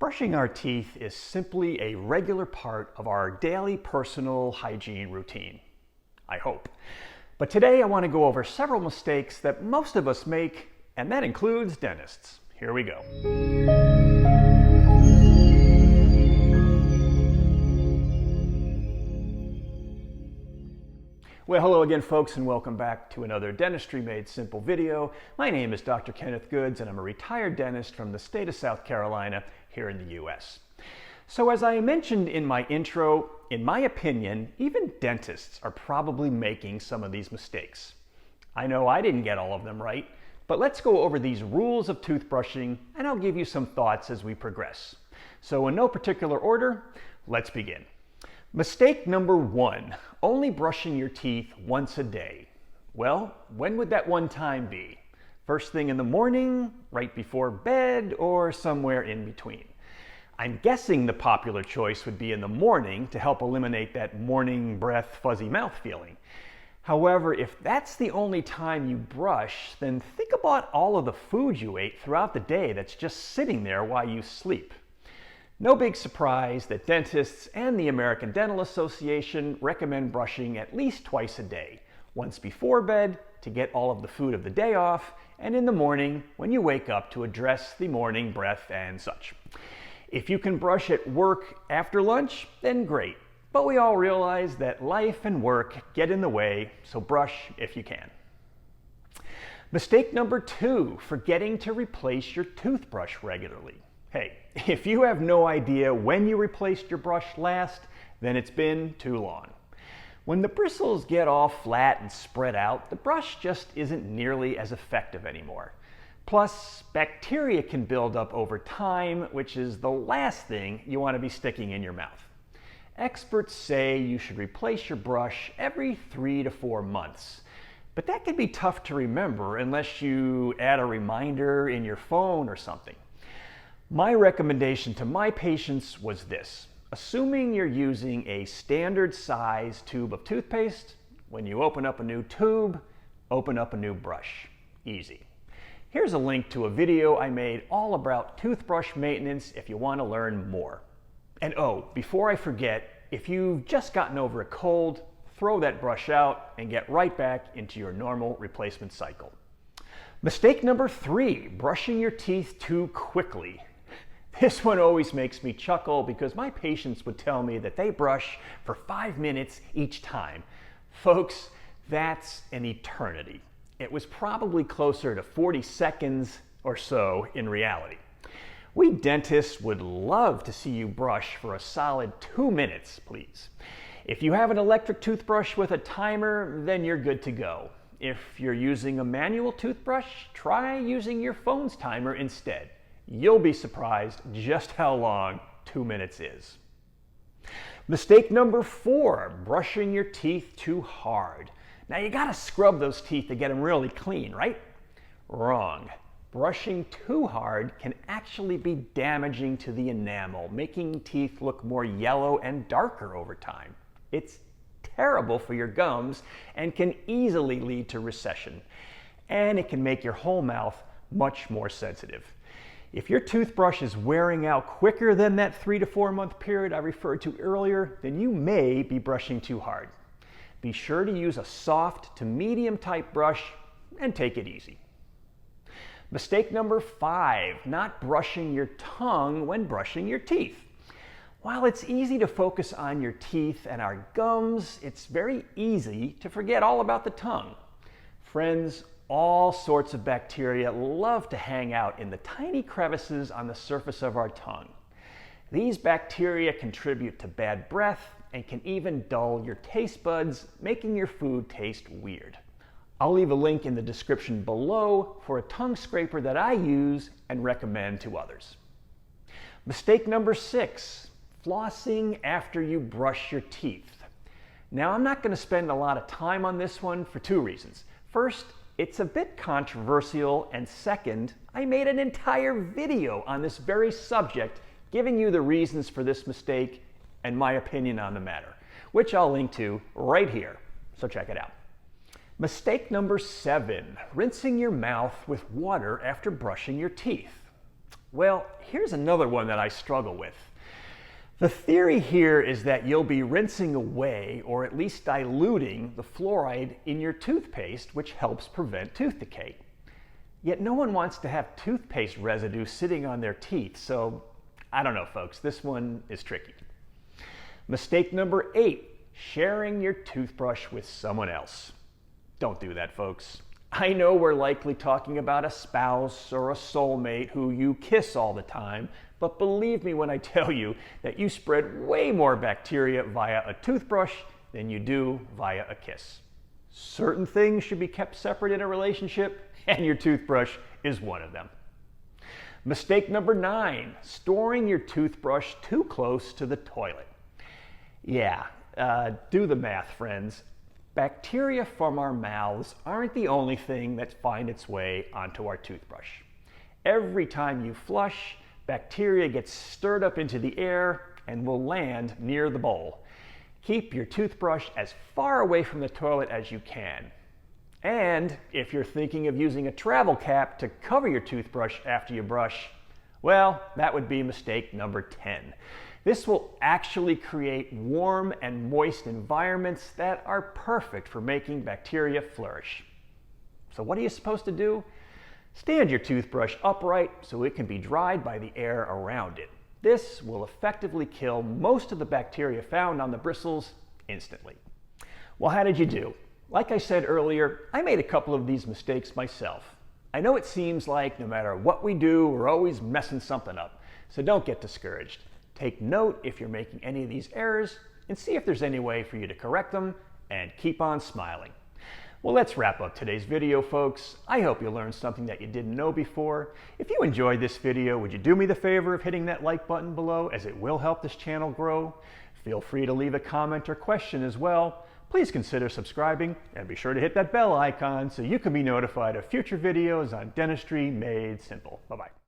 Brushing our teeth is simply a regular part of our daily personal hygiene routine. I hope. But today I want to go over several mistakes that most of us make, and that includes dentists. Here we go. Well, hello again, folks, and welcome back to another Dentistry Made Simple video. My name is Dr. Kenneth Goods, and I'm a retired dentist from the state of South Carolina here in the U.S. So as I mentioned in my intro, in my opinion, even dentists are probably making some of these mistakes. I know I didn't get all of them right, but let's go over these rules of toothbrushing, and I'll give you some thoughts as we progress. So in no particular order, let's begin. Mistake number 1, only brushing your teeth once a day. Well, when would that one time be? First thing in the morning, right before bed, or somewhere in between? I'm guessing the popular choice would be in the morning to help eliminate that morning breath, fuzzy mouth feeling. However, if that's the only time you brush, then think about all of the food you ate throughout the day that's just sitting there while you sleep. No big surprise that dentists and the American Dental Association recommend brushing at least twice a day, once before bed to get all of the food of the day off, and in the morning when you wake up to address the morning breath and such. If you can brush at work after lunch, then great, but we all realize that life and work get in the way, so brush if you can. Mistake number 2, forgetting to replace your toothbrush regularly. Hey, if you have no idea when you replaced your brush last, then it's been too long. When the bristles get all flat and spread out, the brush just isn't nearly as effective anymore. Plus, bacteria can build up over time, which is the last thing you want to be sticking in your mouth. Experts say you should replace your brush every 3 to 4 months. But that can be tough to remember unless you add a reminder in your phone or something. My recommendation to my patients was this: assuming you're using a standard size tube of toothpaste, when you open up a new tube, open up a new brush. Easy. Here's a link to a video I made all about toothbrush maintenance if you want to learn more. And oh, before I forget, if you've just gotten over a cold, throw that brush out and get right back into your normal replacement cycle. Mistake number 3, brushing your teeth too quickly. This one always makes me chuckle because my patients would tell me that they brush for 5 minutes each time. Folks, that's an eternity. It was probably closer to 40 seconds or so in reality. We dentists would love to see you brush for a solid 2 minutes, please. If you have an electric toothbrush with a timer, then you're good to go. If you're using a manual toothbrush, try using your phone's timer instead. You'll be surprised just how long 2 minutes is. Mistake number 4, brushing your teeth too hard. Now you gotta scrub those teeth to get them really clean, right? Wrong. Brushing too hard can actually be damaging to the enamel, making teeth look more yellow and darker over time. It's terrible for your gums and can easily lead to recession. And it can make your whole mouth much more sensitive. If your toothbrush is wearing out quicker than that 3 to 4 month period I referred to earlier, then you may be brushing too hard. Be sure to use a soft to medium type brush and take it easy. Mistake number 5, not brushing your tongue when brushing your teeth. While it's easy to focus on your teeth and our gums, it's very easy to forget all about the tongue. Friends, all sorts of bacteria love to hang out in the tiny crevices on the surface of our tongue. These bacteria contribute to bad breath and can even dull your taste buds, making your food taste weird. I'll leave a link in the description below for a tongue scraper that I use and recommend to others. Mistake number 6, flossing after you brush your teeth. Now, I'm not going to spend a lot of time on this one for 2 reasons. First, it's a bit controversial, and second, I made an entire video on this very subject giving you the reasons for this mistake and my opinion on the matter, which I'll link to right here, so check it out. Mistake number 7, rinsing your mouth with water after brushing your teeth. Well, here's another one that I struggle with. The theory here is that you'll be rinsing away, or at least diluting, the fluoride in your toothpaste, which helps prevent tooth decay. Yet no one wants to have toothpaste residue sitting on their teeth, so I don't know, folks, this one is tricky. Mistake number 8, sharing your toothbrush with someone else. Don't do that, folks. I know we're likely talking about a spouse or a soulmate who you kiss all the time, but believe me when I tell you that you spread way more bacteria via a toothbrush than you do via a kiss. Certain things should be kept separate in a relationship, and your toothbrush is one of them. Mistake number 9, storing your toothbrush too close to the toilet. Yeah, do the math, friends. Bacteria from our mouths aren't the only thing that find its way onto our toothbrush. Every time you flush, bacteria gets stirred up into the air and will land near the bowl. Keep your toothbrush as far away from the toilet as you can. And if you're thinking of using a travel cap to cover your toothbrush after you brush, well, that would be mistake number 10. This will actually create warm and moist environments that are perfect for making bacteria flourish. So what are you supposed to do? Stand your toothbrush upright so it can be dried by the air around it. This will effectively kill most of the bacteria found on the bristles instantly. Well, how did you do? Like I said earlier, I made a couple of these mistakes myself. I know it seems like no matter what we do, we're always messing something up, so don't get discouraged. Take note if you're making any of these errors and see if there's any way for you to correct them, and keep on smiling. Well, let's wrap up today's video, folks. I hope you learned something that you didn't know before. If you enjoyed this video, would you do me the favor of hitting that like button below, as it will help this channel grow? Feel free to leave a comment or question as well. Please consider subscribing and be sure to hit that bell icon so you can be notified of future videos on dentistry made simple. Bye-bye.